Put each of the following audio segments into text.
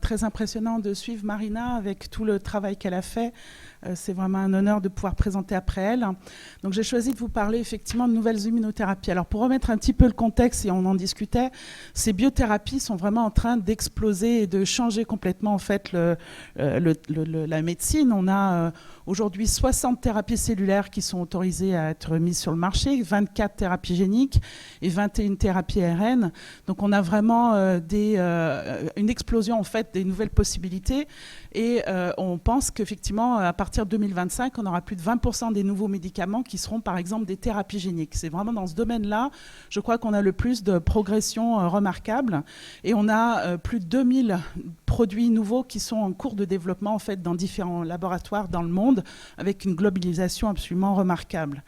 très impressionnant de suivre Marina avec tout le travail qu'elle a fait. C'est vraiment un honneur de pouvoir présenter après elle. Donc j'ai choisi de vous parler effectivement de nouvelles immunothérapies. Alors pour remettre un petit peu le contexte, et on en discutait, ces biothérapies sont vraiment en train d'exploser et de changer complètement en fait la médecine. On a aujourd'hui 60 thérapies cellulaires qui sont autorisées à être mises sur le marché, 24 thérapies géniques et 21 thérapies ARN. Donc on a vraiment une explosion en fait des nouvelles possibilités et on pense qu'effectivement à partir de 2025, on aura plus de 20% des nouveaux médicaments qui seront par exemple des thérapies géniques. C'est vraiment dans ce domaine-là, je crois qu'on a le plus de progression remarquable et on a plus de 2000 produits nouveaux qui sont en cours de développement en fait dans différents laboratoires dans le monde avec une globalisation absolument remarquable.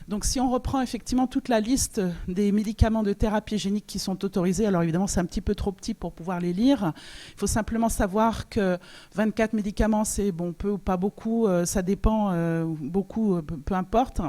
Donc si on reprend effectivement toute la liste des médicaments de thérapie génique qui sont autorisés, alors évidemment c'est un petit peu trop petit pour pouvoir les lire, il faut simplement savoir que 24 médicaments c'est bon, peu ou pas beaucoup, ça dépend, beaucoup, peu importe.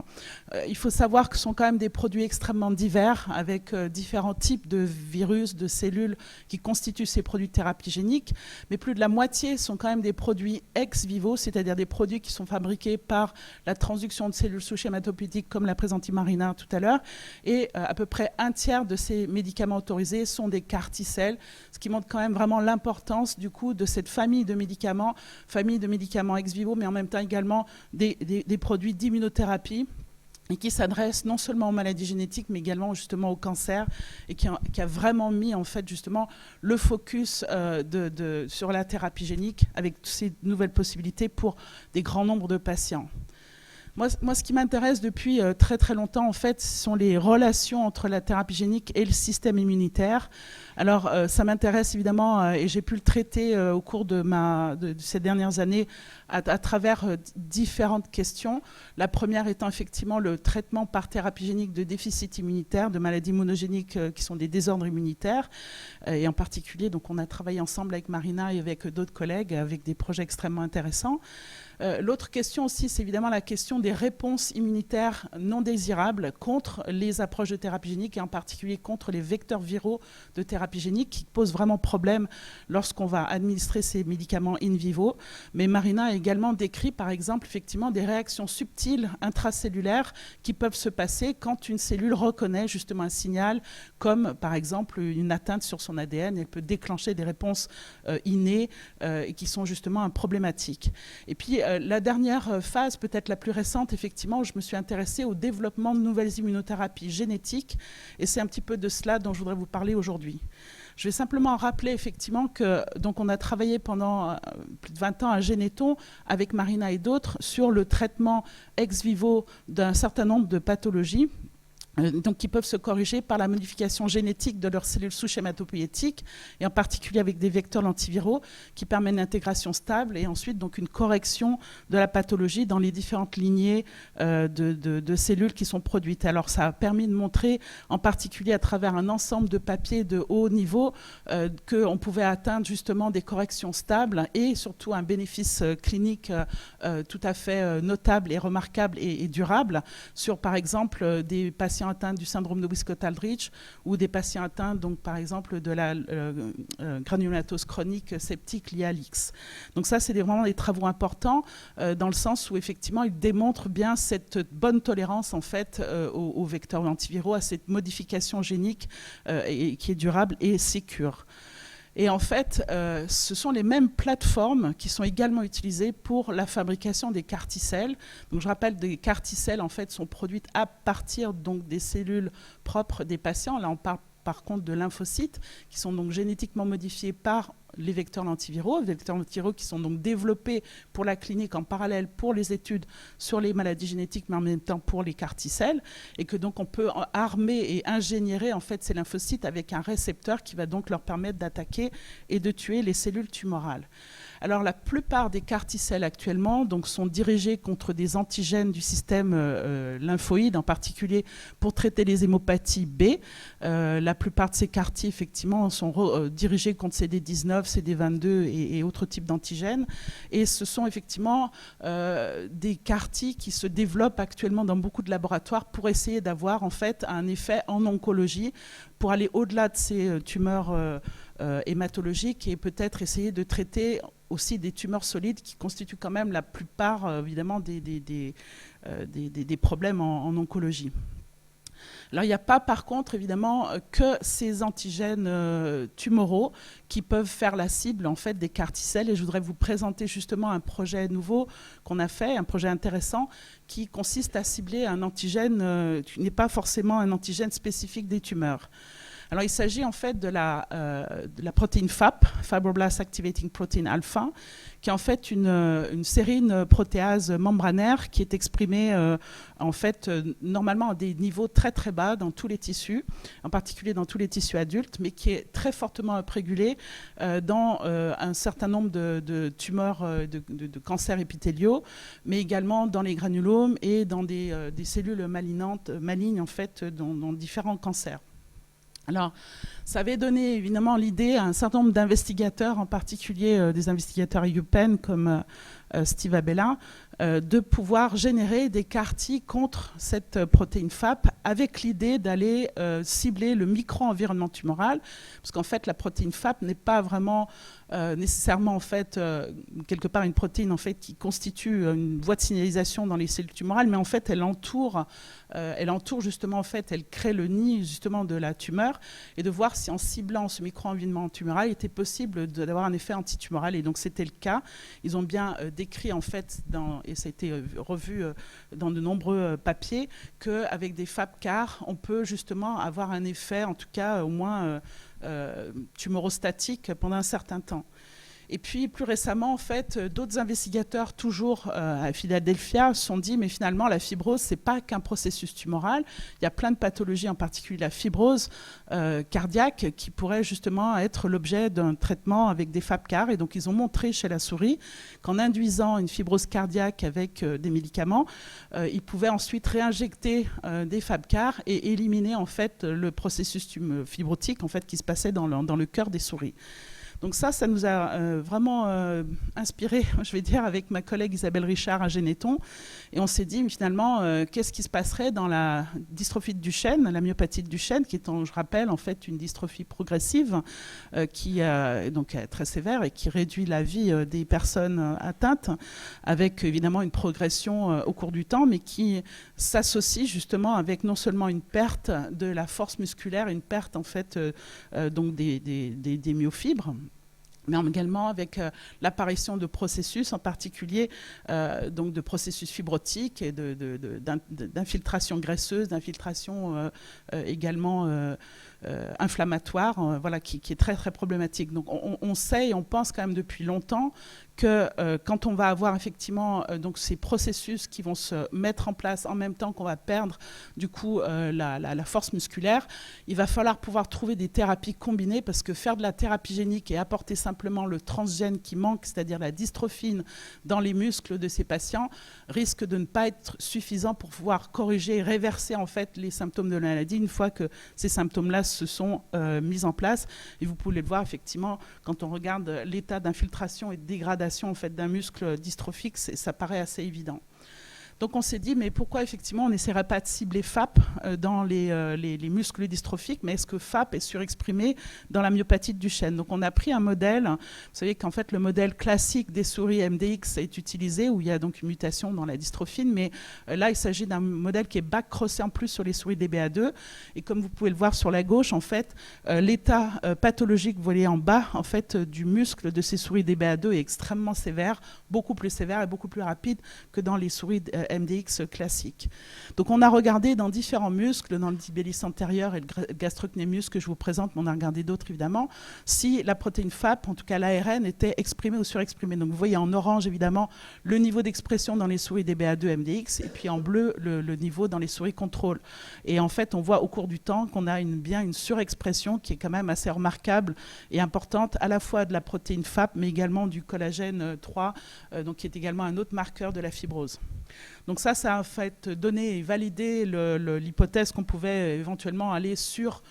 Il faut savoir que ce sont quand même des produits extrêmement divers avec différents types de virus, de cellules qui constituent ces produits de thérapie génique, mais plus de la moitié sont quand même des produits ex vivo, c'est-à-dire des produits qui sont fabriqués par la transduction de cellules souches hématopoïétiques comme l'a présenté Marina tout à l'heure, et à peu près un tiers de ces médicaments autorisés sont des CAR-T-cells, ce qui montre quand même vraiment l'importance du coup de cette famille de médicaments ex vivo, mais en même temps également des produits d'immunothérapie et qui s'adresse non seulement aux maladies génétiques, mais également justement au cancer, et qui a vraiment mis en fait justement le focus sur la thérapie génique avec ces nouvelles possibilités pour des grands nombres de patients. Moi, ce qui m'intéresse depuis très très longtemps, en fait, ce sont les relations entre la thérapie génique et le système immunitaire. Alors, ça m'intéresse évidemment, et j'ai pu le traiter au cours de ces dernières années à travers différentes questions. La première étant effectivement le traitement par thérapie génique de déficit immunitaire, de maladies monogéniques qui sont des désordres immunitaires. Et en particulier, donc, on a travaillé ensemble avec Marina et avec d'autres collègues avec des projets extrêmement intéressants. L'autre question aussi, c'est évidemment la question des réponses immunitaires non désirables contre les approches de thérapie génique et en particulier contre les vecteurs viraux de thérapie génique qui posent vraiment problème lorsqu'on va administrer ces médicaments in vivo. Mais Marina a également décrit par exemple effectivement des réactions subtiles intracellulaires qui peuvent se passer quand une cellule reconnaît justement un signal comme par exemple une atteinte sur son ADN. Elle peut déclencher des réponses innées et qui sont justement problématiques. Et puis la dernière phase, peut-être la plus récente, effectivement, où je me suis intéressée au développement de nouvelles immunothérapies génétiques. Et c'est un petit peu de cela dont je voudrais vous parler aujourd'hui. Je vais simplement rappeler effectivement que donc on a travaillé pendant plus de 20 ans à Généton avec Marina et d'autres sur le traitement ex vivo d'un certain nombre de pathologies. Donc, qui peuvent se corriger par la modification génétique de leurs cellules souches hématopoïétiques, et en particulier avec des vecteurs antiviraux qui permettent une intégration stable et ensuite donc une correction de la pathologie dans les différentes lignées de cellules qui sont produites. Alors, ça a permis de montrer, en particulier à travers un ensemble de papiers de haut niveau, qu'on pouvait atteindre justement des corrections stables et surtout un bénéfice clinique tout à fait notable et remarquable et durable sur, par exemple, des patients atteints du syndrome de Wiskott-Aldrich ou des patients atteints, donc, par exemple, de la granulomatose chronique septique liée à l'X. Donc ça, c'est vraiment des travaux importants dans le sens où, effectivement, ils démontrent bien cette bonne tolérance, en fait, aux vecteurs antiviraux, à cette modification génique qui est durable et sécure. Et en fait, ce sont les mêmes plateformes qui sont également utilisées pour la fabrication des CAR-T-cells. Donc, je rappelle, des CAR-T-cells, en fait, sont produites à partir donc, des cellules propres des patients. Là, on parle par contre de lymphocytes qui sont donc génétiquement modifiés par les vecteurs antiviraux qui sont donc développés pour la clinique en parallèle pour les études sur les maladies génétiques, mais en même temps pour les CAR-T-cells, et que donc on peut armer et ingénierer en fait ces lymphocytes avec un récepteur qui va donc leur permettre d'attaquer et de tuer les cellules tumorales. Alors la plupart des CAR-T-cells actuellement donc, sont dirigés contre des antigènes du système lymphoïde, en particulier pour traiter les hémopathies B. La plupart de ces CAR-T effectivement sont dirigés contre CD19, CD22 et autres types d'antigènes. Et ce sont effectivement des CAR-T qui se développent actuellement dans beaucoup de laboratoires pour essayer d'avoir en fait un effet en oncologie, pour aller au-delà de ces tumeurs hématologiques et peut-être essayer de traiter aussi des tumeurs solides qui constituent quand même la plupart, évidemment, des problèmes en oncologie. Alors, il n'y a pas, par contre, évidemment, que ces antigènes tumoraux qui peuvent faire la cible, en fait, des CAR T-cells. Et je voudrais vous présenter justement un projet nouveau qu'on a fait, un projet intéressant, qui consiste à cibler un antigène qui n'est pas forcément un antigène spécifique des tumeurs. Alors, il s'agit en fait de la protéine FAP, Fibroblast Activating Protein Alpha, qui est en fait une sérine protéase membranaire qui est exprimée en fait normalement à des niveaux très très bas dans tous les tissus, en particulier dans tous les tissus adultes, mais qui est très fortement uprégulée dans un certain nombre de tumeurs, de cancers épithéliaux, mais également dans les granulomes et dans des cellules malignes en fait dans différents cancers. Alors, ça avait donné évidemment l'idée à un certain nombre d'investigateurs, en particulier des investigateurs à UPenn comme Steve Abela, de pouvoir générer des CAR-T contre cette protéine FAP avec l'idée d'aller cibler le micro-environnement tumoral, parce qu'en fait la protéine FAP n'est pas vraiment nécessairement en fait quelque part une protéine en fait qui constitue une voie de signalisation dans les cellules tumorales, mais en fait elle entoure justement en fait, elle crée le nid justement de la tumeur, et de voir si en ciblant ce micro-environnement tumoral il était possible d'avoir un effet antitumoral, et donc c'était le cas. Ils ont bien décrit en fait et ça a été revu dans de nombreux papiers, qu'avec des FAP-CAR, on peut justement avoir un effet, en tout cas au moins tumorostatique pendant un certain temps. Et puis, plus récemment, en fait, d'autres investigateurs, toujours à Philadelphia, se sont dit, mais finalement, la fibrose, ce n'est pas qu'un processus tumoral. Il y a plein de pathologies, en particulier la fibrose cardiaque, qui pourrait justement être l'objet d'un traitement avec des FAP-CAR. Et donc, ils ont montré chez la souris qu'en induisant une fibrose cardiaque avec des médicaments, ils pouvaient ensuite réinjecter des FAP-CAR et éliminer, en fait, le processus fibrotique, en fait, qui se passait dans le cœur des souris. Donc ça nous a vraiment inspiré, je vais dire, avec ma collègue Isabelle Richard à Généton. Et on s'est dit, finalement, qu'est-ce qui se passerait dans la dystrophie de Duchenne, la myopathie de Duchenne, qui est, je rappelle, en fait, une dystrophie progressive qui donc est très sévère et qui réduit la vie des personnes atteintes, avec évidemment une progression au cours du temps, mais qui s'associe justement avec non seulement une perte de la force musculaire, une perte en fait donc des myofibres, mais également avec l'apparition de processus, en particulier donc de processus fibrotiques et d'infiltration graisseuse, d'infiltration également inflammatoire, voilà, qui est très très problématique. Donc on sait et on pense quand même depuis longtemps que quand on va avoir effectivement donc ces processus qui vont se mettre en place en même temps qu'on va perdre du coup la force musculaire, il va falloir pouvoir trouver des thérapies combinées, parce que faire de la thérapie génique et apporter simplement le transgène qui manque, c'est-à-dire la dystrophine dans les muscles de ces patients, risque de ne pas être suffisant pour pouvoir corriger et réverser en fait les symptômes de la maladie une fois que ces symptômes-là se sont mis en place. Et vous pouvez le voir effectivement quand on regarde l'état d'infiltration et de dégradation en fait d'un muscle dystrophique, ça paraît assez évident. Donc on s'est dit, mais pourquoi effectivement on n'essaierait pas de cibler FAP dans les muscles dystrophiques, mais est-ce que FAP est surexprimé dans la myopathie de Duchenne? Donc on a pris un modèle, vous savez qu'en fait le modèle classique des souris MDX est utilisé, où il y a donc une mutation dans la dystrophine, mais là il s'agit d'un modèle qui est back-crossé en plus sur les souris DBA2, et comme vous pouvez le voir sur la gauche, en fait, l'état pathologique, vous voyez en bas, en fait, du muscle de ces souris DBA2 est extrêmement sévère, beaucoup plus sévère et beaucoup plus rapide que dans les souris MDX classique. Donc on a regardé dans différents muscles, dans le tibialis antérieur et le gastrocnémus que je vous présente, mais on a regardé d'autres évidemment, si la protéine FAP, en tout cas l'ARN, était exprimée ou surexprimée. Donc vous voyez en orange évidemment le niveau d'expression dans les souris DBA2 MDX, et puis en bleu le niveau dans les souris contrôle. Et en fait on voit au cours du temps qu'on a bien une surexpression qui est quand même assez remarquable et importante, à la fois de la protéine FAP mais également du collagène 3, donc qui est également un autre marqueur de la fibrose. Donc ça a en fait donné et validé l'hypothèse qu'on pouvait éventuellement aller sur,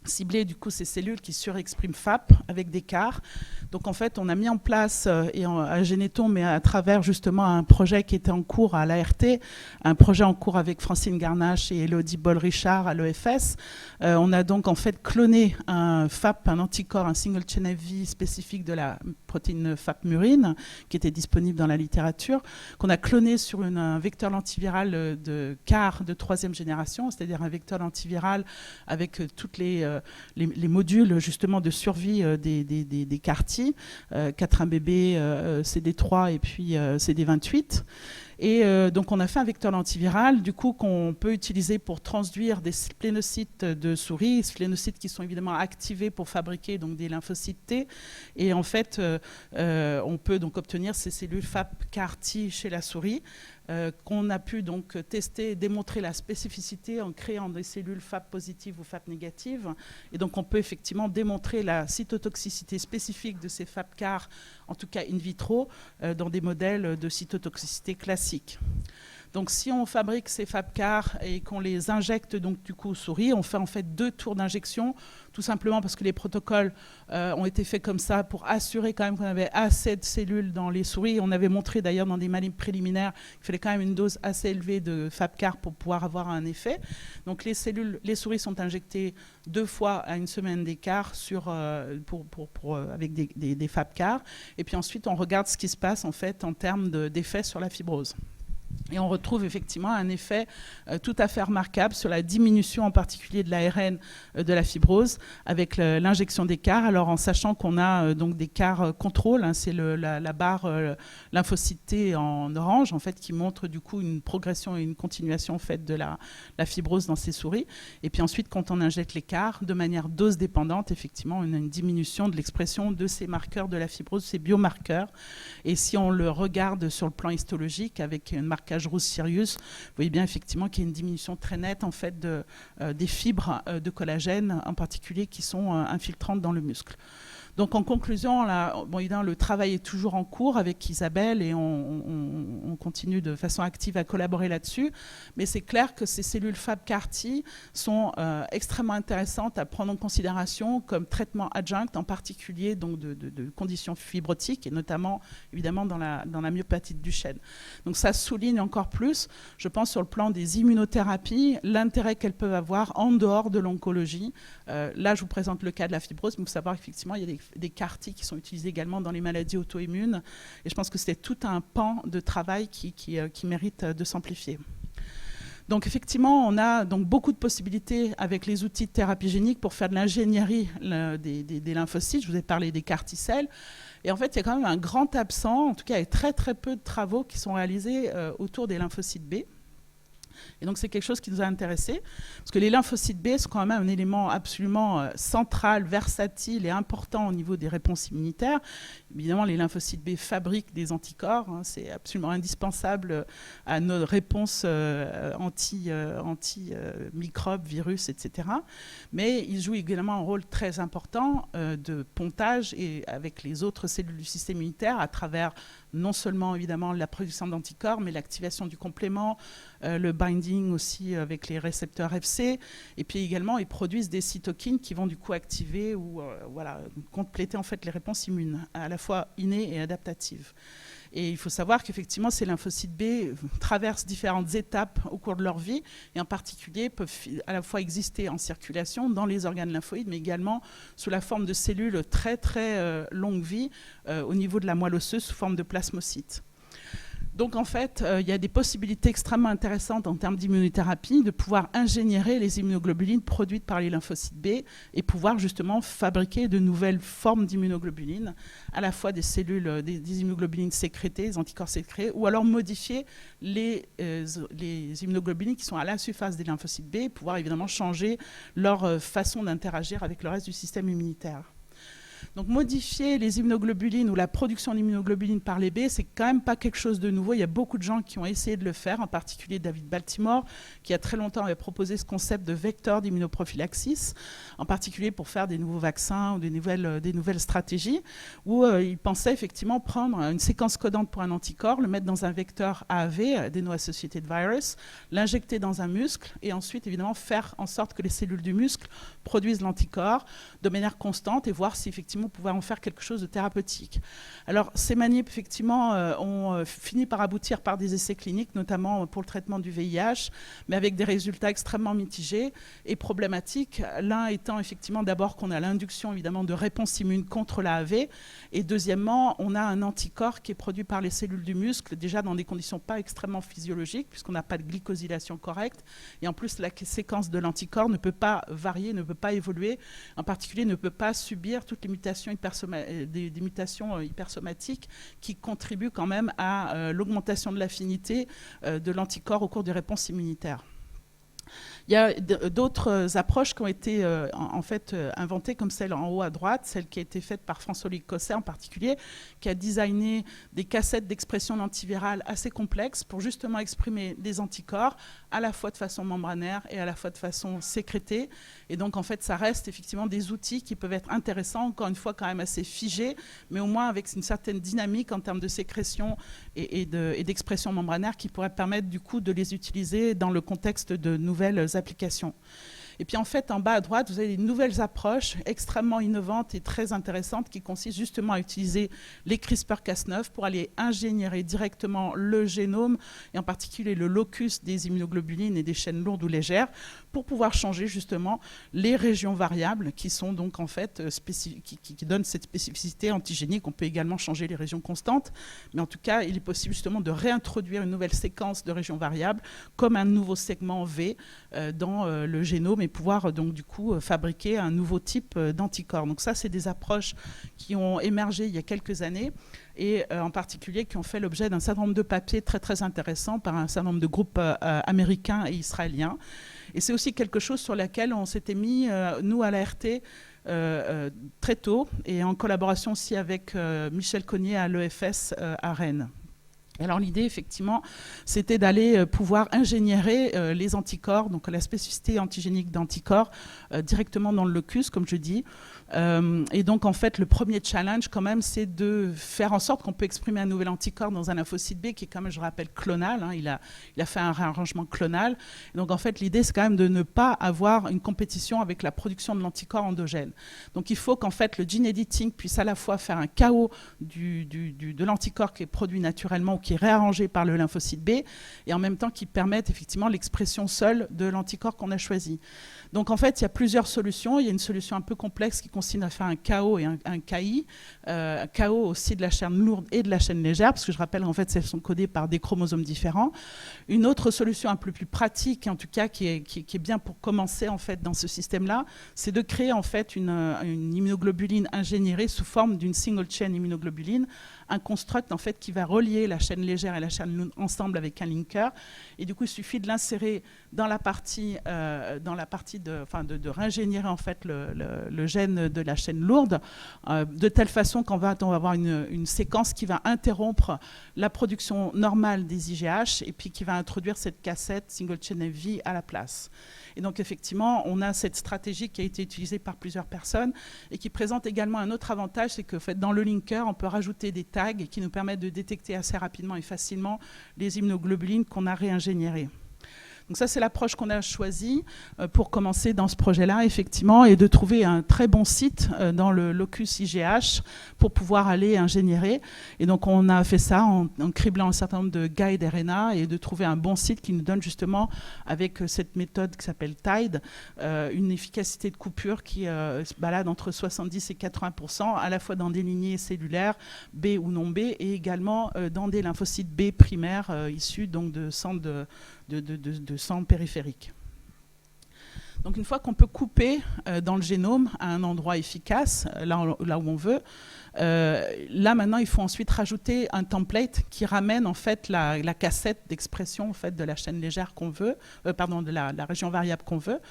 cibler du coup ces cellules qui surexpriment FAP avec des CAR. Donc en fait, on a mis en place, à Généton, mais à travers justement un projet qui était en cours à l'ART, un projet en cours avec Francine Garnache et Elodie Boll-Richard à l'EFS, on a donc en fait cloné un FAP, un anticorps, un single chain FV spécifique de la protéine FAP murine, qui était disponible dans la littérature, qu'on a cloné sur un vecteur antiviral de CAR de 3e génération, c'est-à-dire un vecteur antiviral avec tous les modules justement de survie des CAR-T, 4-1BB, CD3 et puis CD28. Et donc on a fait un vecteur antiviral du coup qu'on peut utiliser pour transduire des splénocytes de souris, splénocytes qui sont évidemment activés pour fabriquer donc des lymphocytes T. Et en fait, on peut donc obtenir ces cellules FAP CAR-T chez la souris. Qu'on a pu donc tester et démontrer la spécificité en créant des cellules FAP positives ou FAP négatives. Et donc on peut effectivement démontrer la cytotoxicité spécifique de ces FAP CAR, en tout cas in vitro, dans des modèles de cytotoxicité classiques. Donc si on fabrique ces FAP CAR et qu'on les injecte donc du coup aux souris, on fait en fait 2 tours d'injection, tout simplement parce que les protocoles ont été faits comme ça pour assurer quand même qu'on avait assez de cellules dans les souris. On avait montré d'ailleurs dans des manips préliminaires qu'il fallait quand même une dose assez élevée de FAP CAR pour pouvoir avoir un effet. Donc les souris sont injectées 2 fois à une semaine d'écart avec des FAP CAR. Et puis ensuite on regarde ce qui se passe en fait en termes d'effet sur la fibrose. Et on retrouve effectivement un effet tout à fait remarquable sur la diminution en particulier de l'ARN de la fibrose avec l'injection des CAR. Alors en sachant qu'on a donc des CAR contrôle, hein, c'est la barre lymphocyte T en orange en fait qui montre du coup une progression et une continuation en fait de la fibrose dans ces souris. Et puis ensuite quand on injecte les CAR de manière dose dépendante, effectivement on a une diminution de l'expression de ces marqueurs de la fibrose, ces biomarqueurs. Et si on le regarde sur le plan histologique avec un marquage rouge Sirius, vous voyez bien effectivement qu'il y a une diminution très nette en fait des fibres de collagène en particulier qui sont infiltrantes dans le muscle. Donc en conclusion, là, bon, évidemment, le travail est toujours en cours avec Isabelle et on continue de façon active à collaborer là-dessus. Mais c'est clair que ces cellules FAP CAR-T sont extrêmement intéressantes à prendre en considération comme traitement adjunct, en particulier donc, de conditions fibrotiques et notamment évidemment dans la myopathie de Duchenne. Donc ça souligne encore plus, je pense, sur le plan des immunothérapies, l'intérêt qu'elles peuvent avoir en dehors de l'oncologie. Là, je vous présente le cas de la fibrose, mais il faut savoir qu'effectivement, il y a des CAR-T qui sont utilisés également dans les maladies auto-immunes. Et je pense que c'est tout un pan de travail qui mérite de s'amplifier. Donc effectivement, on a donc beaucoup de possibilités avec les outils de thérapie génique pour faire de l'ingénierie des lymphocytes. Je vous ai parlé des CAR-T-cells. Et en fait, il y a quand même un grand absent, en tout cas, il y a très très peu de travaux qui sont réalisés autour des lymphocytes B. Et donc, c'est quelque chose qui nous a intéressés, parce que les lymphocytes B sont quand même un élément absolument central, versatile et important au niveau des réponses immunitaires. Évidemment, les lymphocytes B fabriquent des anticorps, hein, c'est absolument indispensable à nos réponses anti-microbes, virus, etc. Mais ils jouent également un rôle très important de pontage et avec les autres cellules du système immunitaire à travers non seulement évidemment la production d'anticorps, mais l'activation du complément, le binding aussi avec les récepteurs FC, et puis également ils produisent des cytokines qui vont du coup activer ou compléter en fait les réponses immunes, à la fois innées et adaptatives. Et il faut savoir qu'effectivement, ces lymphocytes B traversent différentes étapes au cours de leur vie, et en particulier peuvent à la fois exister en circulation dans les organes lymphoïdes, mais également sous la forme de cellules très très longue vie au niveau de la moelle osseuse sous forme de plasmocytes. Donc en fait, il y a des possibilités extrêmement intéressantes en termes d'immunothérapie, de pouvoir ingénierer les immunoglobulines produites par les lymphocytes B et pouvoir justement fabriquer de nouvelles formes d'immunoglobulines, à la fois des cellules, des immunoglobulines sécrétées, des anticorps sécrétés, ou alors modifier les immunoglobulines qui sont à la surface des lymphocytes B et pouvoir évidemment changer leur façon d'interagir avec le reste du système immunitaire. Donc modifier les immunoglobulines ou la production d'immunoglobulines par les B, c'est quand même pas quelque chose de nouveau. Il y a beaucoup de gens qui ont essayé de le faire, en particulier David Baltimore, qui a très longtemps avait proposé ce concept de vecteur d'immunoprophylaxis, en particulier pour faire des nouveaux vaccins ou des nouvelles stratégies, où il pensait effectivement prendre une séquence codante pour un anticorps, le mettre dans un vecteur AAV, adeno-associated virus, l'injecter dans un muscle et ensuite évidemment faire en sorte que les cellules du muscle produisent l'anticorps de manière constante et voir si effectivement effectivement pouvoir en faire quelque chose de thérapeutique. Alors ces manips effectivement ont fini par aboutir par des essais cliniques, notamment pour le traitement du VIH, mais avec des résultats extrêmement mitigés et problématiques. L'un étant effectivement d'abord qu'on a l'induction évidemment de réponse immune contre l'AAV, et deuxièmement on a un anticorps qui est produit par les cellules du muscle, déjà dans des conditions pas extrêmement physiologiques, puisqu'on n'a pas de glycosylation correcte, et en plus la séquence de l'anticorps ne peut pas varier, ne peut pas évoluer, en particulier ne peut pas subir toutes les mutations des mutations hypersomatiques qui contribuent quand même à l'augmentation de l'affinité de l'anticorps au cours des réponses immunitaires. Il y a d'autres approches qui ont été en fait inventées, comme celle en haut à droite, celle qui a été faite par François-Louis Cosset en particulier, qui a designé des cassettes d'expression antivirale assez complexes pour justement exprimer des anticorps à la fois de façon membranaire et à la fois de façon sécrétée. Et donc en fait ça reste effectivement des outils qui peuvent être intéressants, encore une fois quand même assez figés, mais au moins avec une certaine dynamique en termes de sécrétion et d'expression membranaire qui pourrait permettre du coup de les utiliser dans le contexte de nouvelles applications. Et puis en fait, en bas à droite, vous avez des nouvelles approches extrêmement innovantes et très intéressantes qui consistent justement à utiliser les CRISPR-Cas9 pour aller ingénierer directement le génome, et en particulier le locus des immunoglobulines et des chaînes lourdes ou légères, pour pouvoir changer justement les régions variables qui sont donc en fait qui donnent cette spécificité antigénique. On peut également changer les régions constantes, mais en tout cas, il est possible justement de réintroduire une nouvelle séquence de régions variables comme un nouveau segment V dans le génome, et pouvoir donc du coup fabriquer un nouveau type d'anticorps. Donc ça, c'est des approches qui ont émergé il y a quelques années, et en particulier qui ont fait l'objet d'un certain nombre de papiers très très intéressants par un certain nombre de groupes américains et israéliens. Et c'est aussi quelque chose sur lequel on s'était mis, nous à l'ART, très tôt, et en collaboration aussi avec Michel Cognier à l'EFS à Rennes. Alors l'idée, effectivement, c'était d'aller pouvoir ingénierer les anticorps, donc la spécificité antigénique d'anticorps, directement dans le locus, comme je dis. Et donc, en fait, le premier challenge, quand même, c'est de faire en sorte qu'on peut exprimer un nouvel anticorps dans un lymphocyte B qui est, quand même, je rappelle, clonal. Hein, il a fait un réarrangement clonal. Et donc, en fait, l'idée, c'est quand même de ne pas avoir une compétition avec la production de l'anticorps endogène. Donc, il faut qu'en fait, le gene editing puisse à la fois faire un chaos de l'anticorps qui est produit naturellement ou qui est réarrangé par le lymphocyte B, et en même temps qui permettent effectivement l'expression seule de l'anticorps qu'on a choisi. Donc en fait, il y a plusieurs solutions. Il y a une solution un peu complexe qui consiste à faire un KO et un KI. Un KO aussi de la chaîne lourde et de la chaîne légère, parce que je rappelle en fait, elles sont codées par des chromosomes différents. Une autre solution un peu plus pratique, en tout cas qui est bien pour commencer en fait dans ce système-là, c'est de créer en fait une immunoglobuline ingénierée sous forme d'une single chain immunoglobuline, un construct en fait qui va relier la chaîne légère et la chaîne lourde ensemble avec un linker. Et du coup, il suffit de l'insérer dans la partie de réingénierer en fait le gène de la chaîne lourde, de telle façon qu'on va avoir une séquence qui va interrompre la production normale des IGH et puis qui va introduire cette cassette single chain FV à la place. Et donc effectivement, on a cette stratégie qui a été utilisée par plusieurs personnes et qui présente également un autre avantage, c'est que en fait, dans le linker, on peut rajouter des tags qui nous permettent de détecter assez rapidement et facilement les immunoglobulines qu'on a réingénierées. Donc ça, c'est l'approche qu'on a choisie pour commencer dans ce projet-là, effectivement, et de trouver un très bon site dans le locus IGH pour pouvoir aller ingénierer. Et donc, on a fait ça en criblant un certain nombre de guides RNA et de trouver un bon site qui nous donne justement, avec cette méthode qui s'appelle TIDE, une efficacité de coupure qui se balade entre 70 et 80%, à la fois dans des lignées cellulaires B ou non B, et également dans des lymphocytes B primaires issus donc de centres de sang périphérique. Donc une fois qu'on peut couper dans le génome à un endroit efficace, là où on veut, là maintenant il faut ensuite rajouter un template qui ramène en fait la cassette d'expression en fait, de la chaîne légère qu'on veut, de la région variable qu'on veut.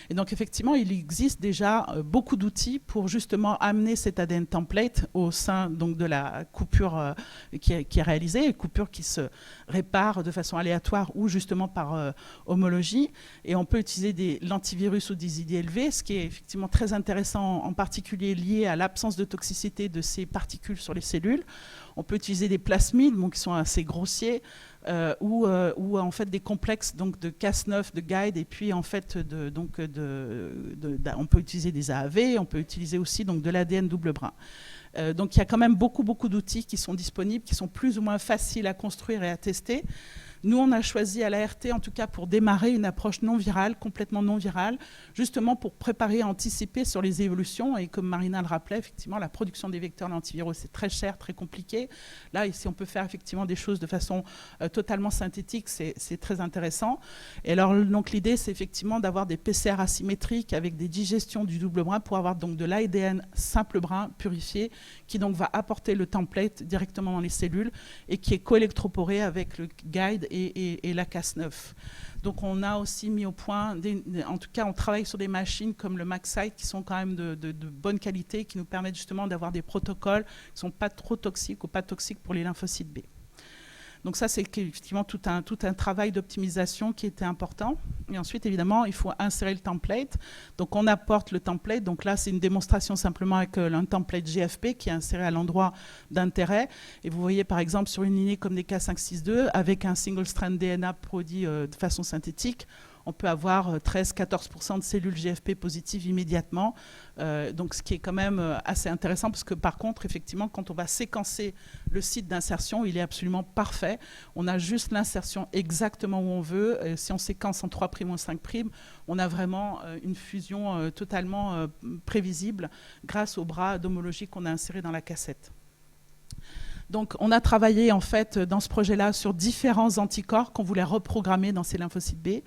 Et donc effectivement il existe déjà beaucoup d'outils pour justement amener cet ADN template au sein donc, de la coupure qui est réalisée, une coupure qui se répare de façon aléatoire ou justement par homologie. Et on peut utiliser l'antivirus ou des IDLV, ce qui est effectivement très intéressant, en particulier lié à l'absence de toxicité de ces particules sur les cellules. On peut utiliser des plasmides, donc qui sont assez grossiers, ou en fait des complexes donc de Cas9, de guide, et puis en fait on peut utiliser des AAV, on peut utiliser aussi donc de l'ADN double brin. Donc il y a quand même beaucoup d'outils qui sont disponibles, qui sont plus ou moins faciles à construire et à tester. Nous, on a choisi à l'ART, en tout cas pour démarrer, une approche non virale, complètement non virale, justement pour préparer et anticiper sur les évolutions. Et comme Marina le rappelait, effectivement, la production des vecteurs antiviraux, c'est très cher, très compliqué. Là, ici, on peut faire effectivement des choses de façon totalement synthétique, c'est très intéressant. Et alors, donc, l'idée, c'est effectivement d'avoir des PCR asymétriques avec des digestions du double brin pour avoir donc de l'ADN simple brin purifié qui donc va apporter le template directement dans les cellules et qui est coélectroporé avec le guide et la Cas9. Donc on a aussi mis au point, en tout cas on travaille sur des machines comme le MaxCyte qui sont quand même de bonne qualité, qui nous permettent justement d'avoir des protocoles qui ne sont pas trop toxiques ou pas toxiques pour les lymphocytes B. Donc ça, c'est effectivement tout un travail d'optimisation qui était important. Et ensuite, évidemment, il faut insérer le template. Donc on apporte le template. Donc là, c'est une démonstration simplement avec un template GFP qui est inséré à l'endroit d'intérêt. Et vous voyez, par exemple, sur une lignée comme des K562, avec un single-strand DNA produit de façon synthétique, on peut avoir 13-14% de cellules GFP positives immédiatement. Donc ce qui est quand même assez intéressant parce que par contre, effectivement, quand on va séquencer le site d'insertion, il est absolument parfait. On a juste l'insertion exactement où on veut. Si on séquence en 3' ou en 5', on a vraiment une fusion totalement prévisible grâce au bras d'homologie qu'on a inséré dans la cassette. Donc, on a travaillé en fait dans ce projet-là sur différents anticorps qu'on voulait reprogrammer dans ces lymphocytes B.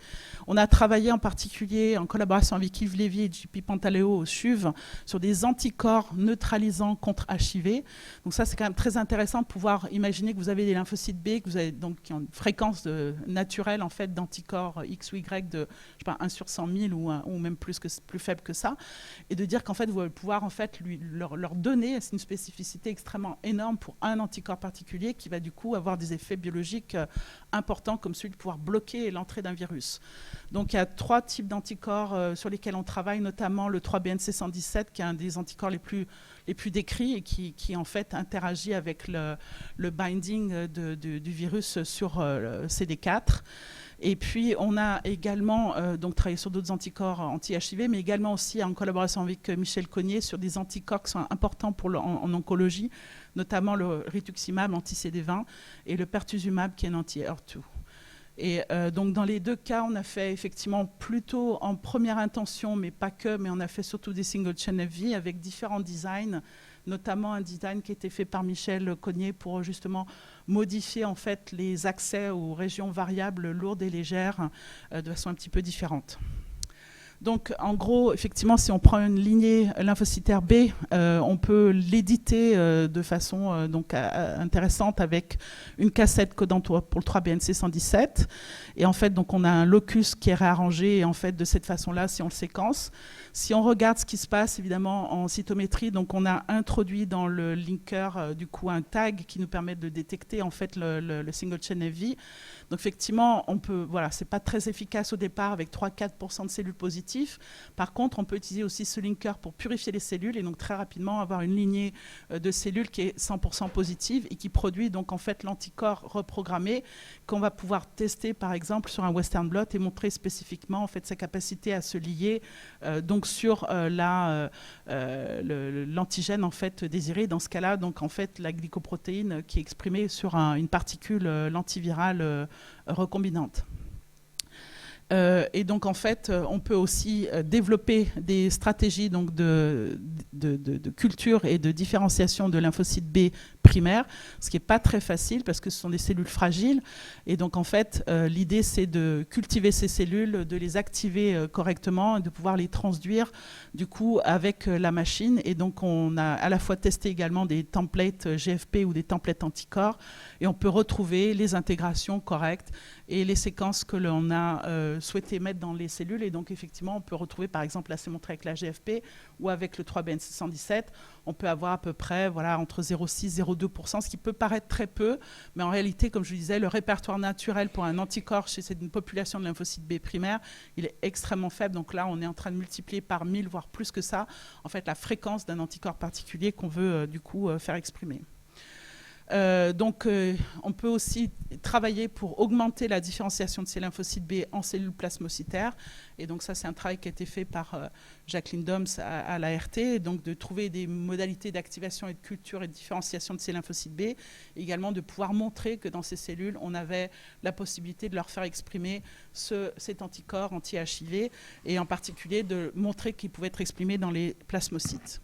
On a travaillé en particulier en collaboration avec Yves Lévy et JP Pantaleo au CHUV sur des anticorps neutralisants contre HIV. Donc ça, c'est quand même très intéressant de pouvoir imaginer que vous avez des lymphocytes B, que vous avez donc qui ont une fréquence naturelle en fait d'anticorps X ou Y de je sais pas 1 sur 100 000 ou même plus faible que ça, et de dire qu'en fait vous allez pouvoir en fait leur donner, c'est une spécificité extrêmement énorme pour un anticorps particulier qui va du coup avoir des effets biologiques importants comme celui de pouvoir bloquer l'entrée d'un virus. Donc il y a 3 types d'anticorps sur lesquels on travaille, notamment le 3BNC117 qui est un des anticorps les plus décrits et qui en fait interagit avec le binding du virus sur CD4. Et puis, on a également donc travaillé sur d'autres anticorps anti-HIV, mais également aussi en collaboration avec Michel Cognier sur des anticorps qui sont importants en oncologie, notamment le rituximab anti-CD20 et le pertuzumab qui est un anti-HER2. Et donc, dans les 2 cas, on a fait effectivement plutôt en première intention, mais pas que, mais on a fait surtout des single-chain FV avec différents designs, notamment un design qui a été fait par Michel Cognier pour justement modifier en fait les accès aux régions variables lourdes et légères de façon un petit peu différente. Donc, en gros, effectivement, si on prend une lignée lymphocytaire B, on peut l'éditer de façon intéressante avec une cassette codant pour le 3BNC117. Et en fait, donc, on a un locus qui est réarrangé. Et en fait, de cette façon-là, si on le séquence, si on regarde ce qui se passe, évidemment, en cytométrie, donc on a introduit dans le linker, du coup, un tag qui nous permet de détecter, en fait, le single-chain FV. Donc, effectivement, on peut, voilà, c'est pas très efficace au départ avec 3-4% de cellules positives. Par contre, on peut utiliser aussi ce linker pour purifier les cellules et donc très rapidement avoir une lignée de cellules qui est 100% positive et qui produit donc en fait l'anticorps reprogrammé qu'on va pouvoir tester par exemple sur un Western blot et montrer spécifiquement en fait sa capacité à se lier donc sur l'antigène en fait désiré. Dans ce cas-là, donc en fait la glycoprotéine qui est exprimée sur une particule l'antivirale recombinante. Et donc, en fait, on peut aussi développer des stratégies donc, de culture et de différenciation de lymphocytes B primaires, ce qui n'est pas très facile parce que ce sont des cellules fragiles. Et donc, en fait, l'idée, c'est de cultiver ces cellules, de les activer correctement et de pouvoir les transduire, du coup, avec la machine. Et donc, on a à la fois testé également des templates GFP ou des templates anticorps et on peut retrouver les intégrations correctes et les séquences que l'on a souhaité mettre dans les cellules. Et donc, effectivement, on peut retrouver, par exemple, là, c'est montré avec la GFP ou avec le 3BN117, on peut avoir à peu près voilà, entre 0,6 et 2%, ce qui peut paraître très peu, mais en réalité, comme je disais, le répertoire naturel pour un anticorps chez une population de lymphocytes B primaire, il est extrêmement faible. Donc là, on est en train de multiplier par 1000, voire plus que ça, en fait, la fréquence d'un anticorps particulier qu'on veut du coup faire exprimer. On peut aussi travailler pour augmenter la différenciation de ces lymphocytes B en cellules plasmocytaires. Et donc ça, c'est un travail qui a été fait par Jacqueline Doms à l'ART, donc de trouver des modalités d'activation et de culture et de différenciation de ces lymphocytes B, et également de pouvoir montrer que dans ces cellules, on avait la possibilité de leur faire exprimer cet anticorps anti-HIV, et en particulier de montrer qu'il pouvait être exprimé dans les plasmocytes.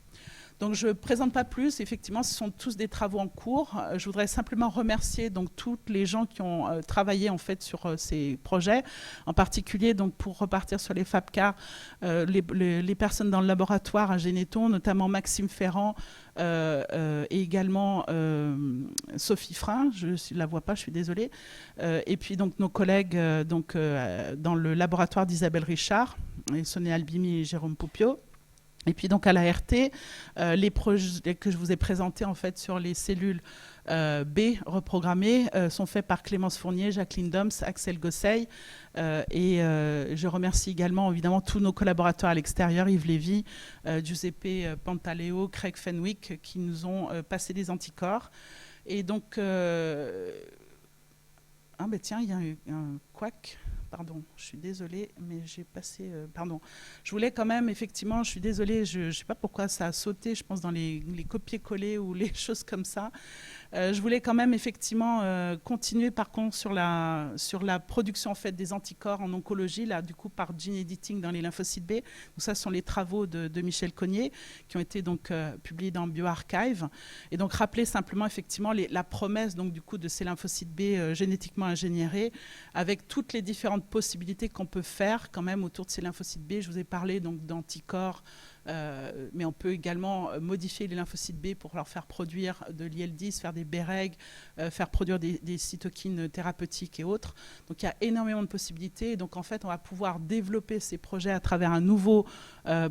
Donc je ne présente pas plus, effectivement ce sont tous des travaux en cours. Je voudrais simplement remercier donc tous les gens qui ont travaillé en fait sur ces projets, en particulier donc pour repartir sur les FAPCAR, les personnes dans le laboratoire à Généton, notamment Maxime Ferrand et également Sophie Frein, je ne la vois pas, je suis désolée, et puis donc nos collègues dans le laboratoire d'Isabelle Richard, et Sonia Albimi et Jérôme Poupio. Et puis donc à l'ART, les projets que je vous ai présentés en fait sur les cellules B reprogrammées sont faits par Clémence Fournier, Jacqueline Doms, Axel Gosseil, et je remercie également évidemment tous nos collaborateurs à l'extérieur, Yves Lévy, Giuseppe Pantaleo, Craig Fenwick, qui nous ont passé des anticorps. Et donc, ah ben tiens, il y a un couac. Pardon, je suis désolée, mais j'ai passé... pardon. Je voulais quand même, effectivement, je suis désolée, je ne sais pas pourquoi ça a sauté, je pense dans les copier-coller ou les choses comme ça. Je voulais quand même, effectivement, continuer, par contre, sur la production, en fait, des anticorps en oncologie, là, du coup, par gene editing dans les lymphocytes B. Donc, ça, ce sont les travaux de Michel Cognier, qui ont été, donc, publiés dans BioArchive. Et donc, rappeler simplement, effectivement, la promesse, donc, du coup, de ces lymphocytes B génétiquement ingénierés, avec toutes les différentes possibilités qu'on peut faire quand même autour de ces lymphocytes B. Je vous ai parlé donc d'anticorps, mais on peut également modifier les lymphocytes B pour leur faire produire de l'IL-10, faire des BREG, faire produire des cytokines thérapeutiques et autres. Donc il y a énormément de possibilités. Et donc en fait, on va pouvoir développer ces projets à travers un nouveau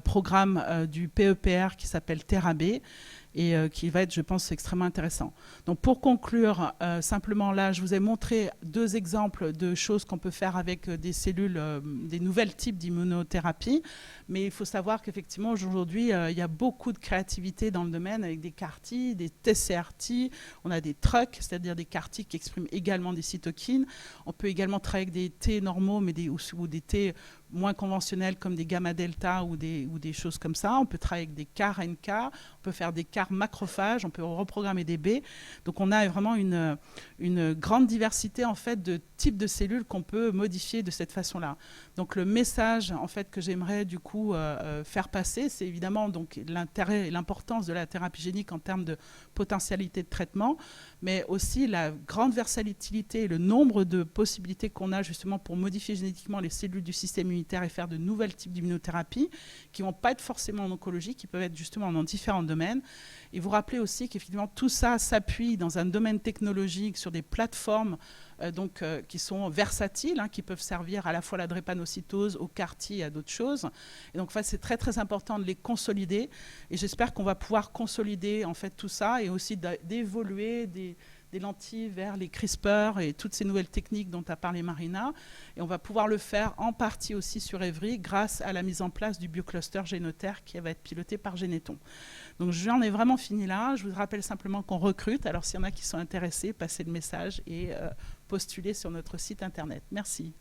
programme du PEPR qui s'appelle TheraB, et qui va être, je pense, extrêmement intéressant. Donc pour conclure, simplement là, je vous ai montré 2 exemples de choses qu'on peut faire avec des cellules, des nouvelles types d'immunothérapie, mais il faut savoir qu'effectivement, aujourd'hui, il y a beaucoup de créativité dans le domaine avec des CAR-T, des TCR-T, on a des TRUC, c'est-à-dire des CAR-T qui expriment également des cytokines. On peut également travailler avec des T normaux, mais ou des T moins conventionnels comme des gamma-delta ou des choses comme ça. On peut travailler avec des CAR-NK, on peut faire des CAR-macrophages, on peut reprogrammer des B. Donc on a vraiment une grande diversité en fait, de types de cellules qu'on peut modifier de cette façon-là. Donc le message en fait, que j'aimerais du coup faire passer, c'est évidemment donc, l'intérêt et l'importance de la thérapie génique en termes de potentialité de traitement, mais aussi la grande versatilité et le nombre de possibilités qu'on a justement pour modifier génétiquement les cellules du système immunitaire et faire de nouvelles types d'immunothérapie qui ne vont pas être forcément en oncologie, qui peuvent être justement dans différents domaines. Et vous rappelez aussi qu'effectivement tout ça s'appuie dans un domaine technologique sur des plateformes qui sont versatiles, qui peuvent servir à la fois à la drépanocytose, au CAR-T et à d'autres choses. Et donc c'est très très important de les consolider. Et j'espère qu'on va pouvoir consolider en fait tout ça et aussi d'évoluer des lentilles vers les CRISPR et toutes ces nouvelles techniques dont a parlé Marina. Et on va pouvoir le faire en partie aussi sur Évry grâce à la mise en place du biocluster Génotaire qui va être piloté par Généton. Donc j'en ai vraiment fini là. Je vous rappelle simplement qu'on recrute. Alors s'il y en a qui sont intéressés, passez le message et postulez sur notre site internet. Merci.